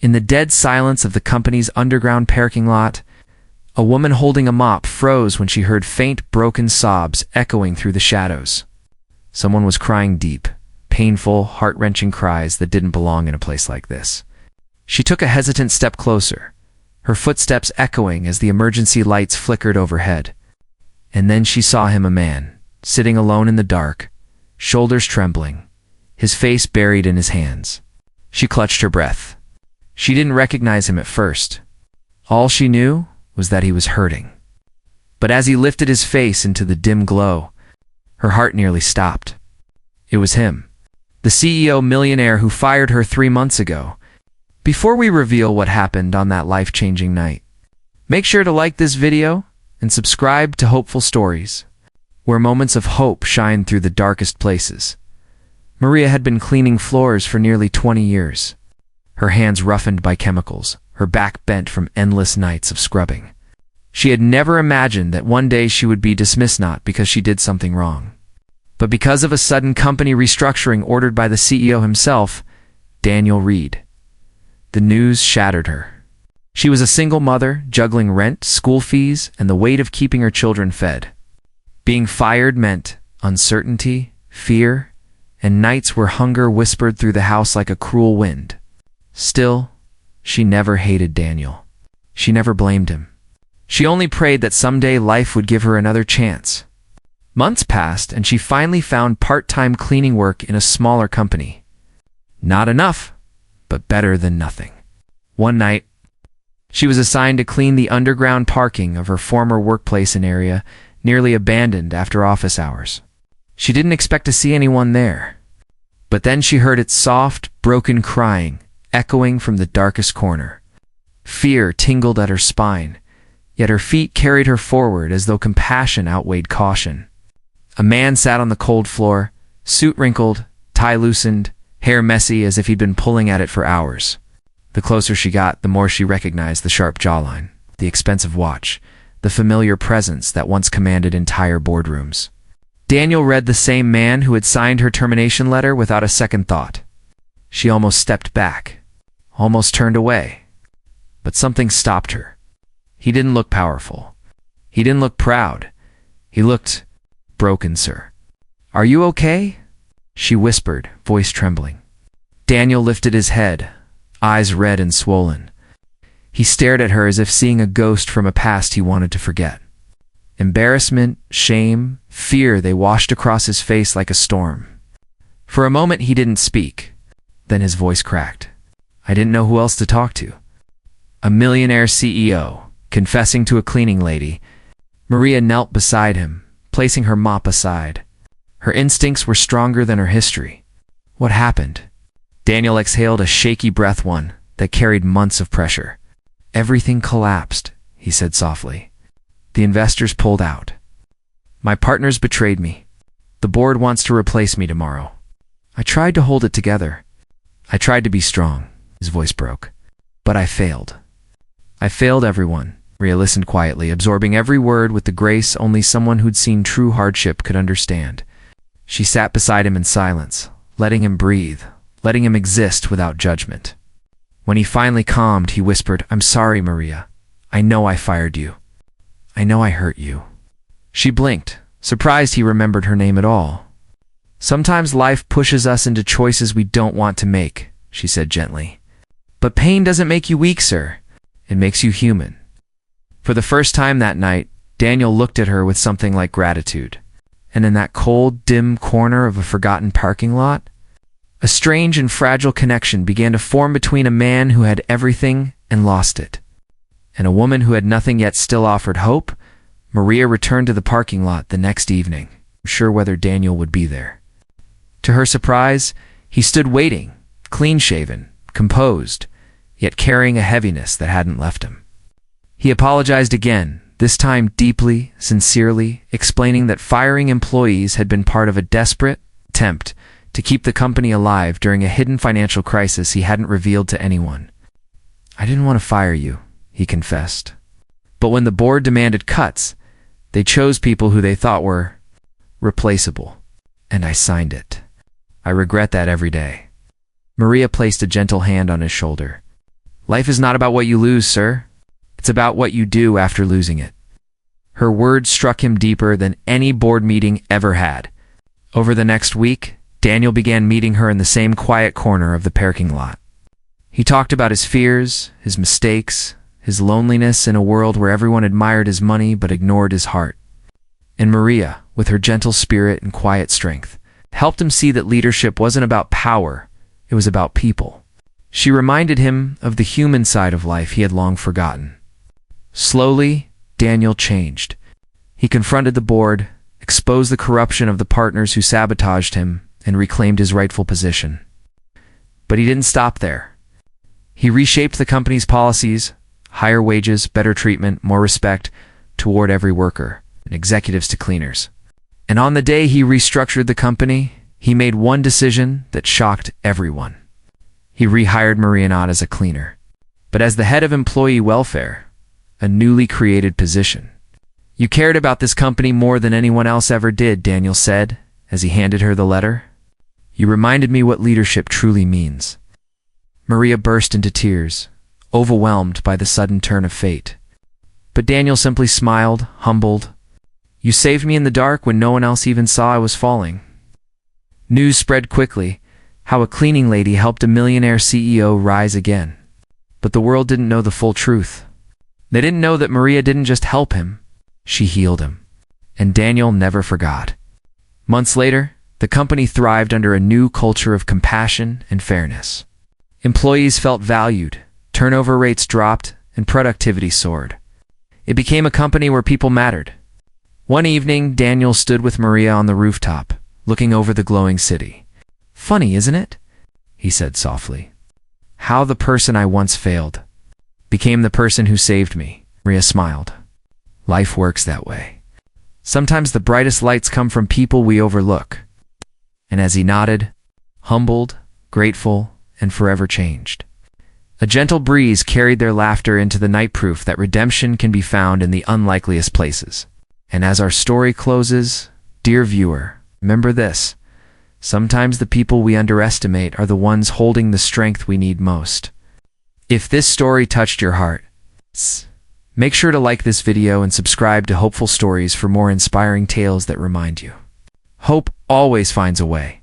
In the dead silence of the company's underground parking lot, a woman holding a mop froze when she heard faint, broken sobs echoing through the shadows. Someone was crying deep, painful, heart-wrenching cries that didn't belong in a place like this. She took a hesitant step closer, her footsteps echoing as the emergency lights flickered overhead. And then she saw him, a man, sitting alone in the dark, shoulders trembling, his face buried in his hands. She clutched her breath. She didn't recognize him at first. All she knew was that he was hurting. But as he lifted his face into the dim glow, her heart nearly stopped. It was him, the CEO millionaire who fired her 3 months ago. Before we reveal what happened on that life-changing night, make sure to like this video and subscribe to Hopeful Stories, where moments of hope shine through the darkest places. Maria had been cleaning floors for nearly 20 years, her hands roughened by chemicals, her back bent from endless nights of scrubbing. She had never imagined that one day she would be dismissed, not because she did something wrong, but because of a sudden company restructuring ordered by the CEO himself, Daniel Reed. The news shattered her. She was a single mother, juggling rent, school fees, and the weight of keeping her children fed. Being fired meant uncertainty, fear, and nights where hunger whispered through the house like a cruel wind. Still, she never hated Daniel. She never blamed him. She only prayed that someday life would give her another chance. Months passed, and she finally found part-time cleaning work in a smaller company. Not enough, but better than nothing. One night, she was assigned to clean the underground parking of her former workplace, an area nearly abandoned after office hours. She didn't expect to see anyone there. But then she heard its soft, broken crying echoing from the darkest corner. Fear tingled at her spine, yet her feet carried her forward as though compassion outweighed caution. A man sat on the cold floor, suit wrinkled, tie loosened, hair messy as if he'd been pulling at it for hours. The closer she got, the more she recognized the sharp jawline, the expensive watch, the familiar presence that once commanded entire boardrooms. Daniel read the same man who had signed her termination letter without a second thought. She almost stepped back, almost turned away. But something stopped her. He didn't look powerful. He didn't look proud. He looked broken, sir. "Are you okay?" she whispered, voice trembling. Daniel lifted his head, eyes red and swollen. He stared at her as if seeing a ghost from a past he wanted to forget. Embarrassment, shame, fear, they washed across his face like a storm. For a moment he didn't speak. Then his voice cracked. "I didn't know who else to talk to." A millionaire CEO, confessing to a cleaning lady. Maria knelt beside him, placing her mop aside. Her instincts were stronger than her history. What happened? Daniel exhaled a shaky breath, one that carried months of pressure. "Everything collapsed," he said softly. "The investors pulled out. My partners betrayed me. The board wants to replace me tomorrow. I tried to hold it together. I tried to be strong." His voice broke. "But I failed. I failed everyone." Maria listened quietly, absorbing every word with the grace only someone who'd seen true hardship could understand. She sat beside him in silence, letting him breathe, letting him exist without judgment. When he finally calmed, he whispered, "I'm sorry, Maria. I know I fired you. I know I hurt you." She blinked, surprised he remembered her name at all. "Sometimes life pushes us into choices we don't want to make," she said gently. "But pain doesn't make you weak, sir. It makes you human." For the first time that night, Daniel looked at her with something like gratitude. And in that cold, dim corner of a forgotten parking lot, a strange and fragile connection began to form between a man who had everything and lost it, and a woman who had nothing yet still offered hope. Maria returned to the parking lot the next evening, unsure whether Daniel would be there. To her surprise, he stood waiting, clean-shaven, composed, yet carrying a heaviness that hadn't left him. He apologized again, this time deeply, sincerely, explaining that firing employees had been part of a desperate attempt to keep the company alive during a hidden financial crisis he hadn't revealed to anyone. "I didn't want to fire you," he confessed. "But when the board demanded cuts, they chose people who they thought were replaceable, and I signed it. I regret that every day." Maria placed a gentle hand on his shoulder. Life is not about what you lose, sir. It's about what you do after losing it. Her words struck him deeper than any board meeting ever had. Over the next week, Daniel began meeting her in the same quiet corner of the parking lot. He talked about his fears, his mistakes, his loneliness in a world where everyone admired his money but ignored his heart. And Maria, with her gentle spirit and quiet strength, helped him see that leadership wasn't about power, it was about people. She reminded him of the human side of life he had long forgotten. Slowly, Daniel changed. He confronted the board, exposed the corruption of the partners who sabotaged him, and reclaimed his rightful position. But he didn't stop there. He reshaped the company's policies: higher wages, better treatment, more respect toward every worker, and executives to cleaners. And on the day he restructured the company, he made one decision that shocked everyone. He rehired Maria not as a cleaner, but as the head of employee welfare, a newly created position. "You cared about this company more than anyone else ever did," Daniel said as he handed her the letter. "You reminded me what leadership truly means." Maria burst into tears, overwhelmed by the sudden turn of fate. But Daniel simply smiled, humbled. "You saved me in the dark when no one else even saw I was falling." News spread quickly, how a cleaning lady helped a millionaire CEO rise again. But the world didn't know the full truth. They didn't know that Maria didn't just help him, she healed him. And Daniel never forgot. Months later, the company thrived under a new culture of compassion and fairness. Employees felt valued, turnover rates dropped, and productivity soared. It became a company where people mattered. One evening, Daniel stood with Maria on the rooftop, looking over the glowing city. "Funny, isn't it?" he said softly. "How the person I once failed became the person who saved me." Maria smiled. "Life works that way. Sometimes the brightest lights come from people we overlook." And as he nodded, humbled, grateful, and forever changed. A gentle breeze carried their laughter into the night, proof that redemption can be found in the unlikeliest places. And as our story closes, dear viewer, remember this: sometimes the people we underestimate are the ones holding the strength we need most. If this story touched your heart, make sure to like this video and subscribe to Hopeful Stories for more inspiring tales that remind you. Hope always finds a way.